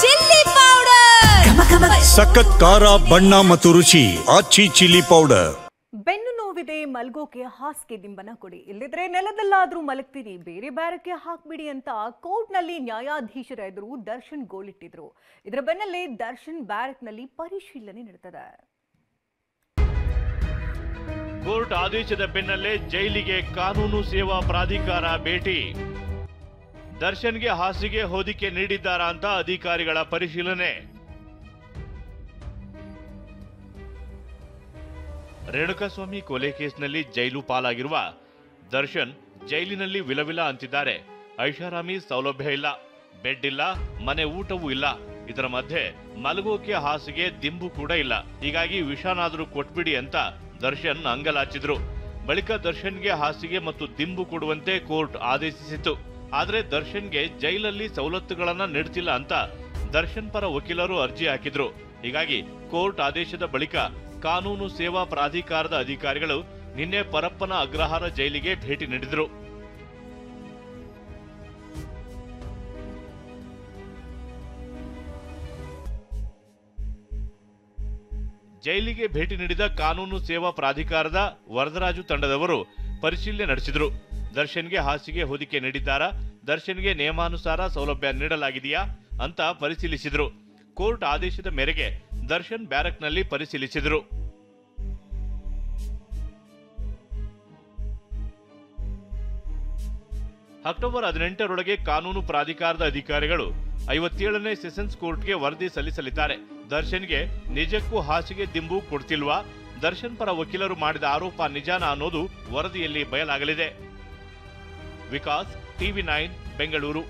Chilli powder ಸಖತ್ ಖಾರ ಬಣ್ಣ ಮತ್ತು ರುಚಿ ಆಚಿ ಚಿಲ್ಲಿ ಪೌಡರ್. ಬೆನ್ನು ನೋವಿದೆ, ಮಲ್ಗೋಕೆ ಹಾಸಿಗೆ ದಿಂಬನ ಕೊಡಿ, ಇಲ್ಲದಿದ್ರೆ ನೆಲದಲ್ಲಾದ್ರೂ ಮಲಗ್ತೀರಿ, ಬೇರೆ ಬ್ಯಾರಕ್ಕೆ ಹಾಕ್ಬಿಡಿ ಅಂತ ಕೋರ್ಟ್ನಲ್ಲಿ ನ್ಯಾಯಾಧೀಶರ ಎದುರು ದರ್ಶನ್ ಗೋಳಿಟ್ಟಿದ್ರು. ಇದರ ಬೆನ್ನಲ್ಲೇ ದರ್ಶನ್ ಬ್ಯಾರಕ್ನಲ್ಲಿ ಪರಿಶೀಲನೆ ನಡೆದಿದೆ. ಕೋರ್ಟ್ ಆದೇಶದ ಬೆನ್ನಲ್ಲೇ ಜೈಲಿಗೆ ಕಾನೂನು ಸೇವಾ ಪ್ರಾಧಿಕಾರ ಭೇಟಿ. ದರ್ಶನ್ಗೆ ಹಾಸಿಗೆ ಹೊದಿಕೆ ನೀಡಿದ್ದಾರಾ ಅಂತ ಅಧಿಕಾರಿಗಳ ಪರಿಶೀಲನೆ. ರೇಣುಕಾಸ್ವಾಮಿ ಕೊಲೆ ಕೇಸ್ನಲ್ಲಿ ಜೈಲು ಪಾಲಾಗಿರುವ ದರ್ಶನ್ ಜೈಲಿನಲ್ಲಿ ವಿಲವಿಲ ಅಂತಿದ್ದಾರೆ. ಐಷಾರಾಮಿ ಸೌಲಭ್ಯ ಇಲ್ಲ, ಬೆಡ್ ಇಲ್ಲ, ಮನೆ ಊಟವೂ ಇಲ್ಲ, ಇದರ ಮಧ್ಯೆ ಮಲಗೋಕೆ ಹಾಸಿಗೆ ದಿಂಬು ಕೂಡ ಇಲ್ಲ. ಹೀಗಾಗಿ ವಿಷಾನಾದ್ರೂ ಕೊಟ್ಬಿಡಿ ಅಂತ ದರ್ಶನ್ ಅಂಗಲಾಚಿದ್ರು. ಬಳಿಕ ದರ್ಶನ್ಗೆ ಹಾಸಿಗೆ ಮತ್ತು ದಿಂಬು ಕೊಡುವಂತೆ ಕೋರ್ಟ್ ಆದೇಶಿಸಿತು. ಆದ್ರೆ ದರ್ಶನ್ಗೆ ಜೈಲಲ್ಲಿ ಸವಲತ್ತುಗಳನ್ನ ನೀಡ್ತಿಲ್ಲ ಅಂತ ದರ್ಶನ್ ಪರ ವಕೀಲರು ಅರ್ಜಿ ಹಾಕಿದ್ರು. ಹೀಗಾಗಿ ಕೋರ್ಟ್ ಆದೇಶದ ಬಳಿಕ ಕಾನೂನು ಸೇವಾ ಪ್ರಾಧಿಕಾರದ ಅಧಿಕಾರಿಗಳು ನಿನ್ನೆ ಪರಪ್ಪನ ಅಗ್ರಹಾರ ಜೈಲಿಗೆ ಭೇಟಿ ನೀಡಿದ್ರು. ಜೈಲಿಗೆ ಭೇಟಿ ನೀಡಿದ ಕಾನೂನು ಸೇವಾ ಪ್ರಾಧಿಕಾರದ ವರದರಾಜು ತಂಡದವರು ಪರಿಶೀಲನೆ ನಡೆಸಿದ್ರು. ದರ್ಶನ್ಗೆ ಹಾಸಿಗೆ ಹೊದಿಕೆ ನೀಡಿದ್ದಾರಾ, ದರ್ಶನ್ಗೆ ನಿಯಮಾನುಸಾರ ಸೌಲಭ್ಯ ನೀಡಲಾಗಿದೆಯಾ ಅಂತ ಪರಿಶೀಲಿಸಿದ್ರು. ಕೋರ್ಟ್ ಆದೇಶದ ಮೇರೆಗೆ ದರ್ಶನ್ ಬ್ಯಾರಕ್ನಲ್ಲಿ ಪರಿಶೀಲಿಸಿದ್ರು. ಅಕ್ಟೋಬರ್ 18ರೊಳಗೆ ಕಾನೂನು ಪ್ರಾಧಿಕಾರದ ಅಧಿಕಾರಿಗಳು 57ನೇ ಸೆಷನ್ಸ್ ಕೋರ್ಟ್ಗೆ ವರದಿ ಸಲ್ಲಿಸಲಿದ್ದಾರೆ. ದರ್ಶನ್ಗೆ ನಿಜಕ್ಕೂ ಹಾಸಿಗೆ ದಿಂಬು ಕೊಡ್ತಿಲ್ವಾ, ದರ್ಶನ್ ಪರ ವಕೀಲರು ಮಾಡಿದ ಆರೋಪ ನಿಜಾನ ಅನ್ನೋದು ವರದಿಯಲ್ಲಿ ಬಯಲಾಗಲಿದೆ. ವಿಕಾಸ್, TV9 ಬೆಂಗಳೂರು.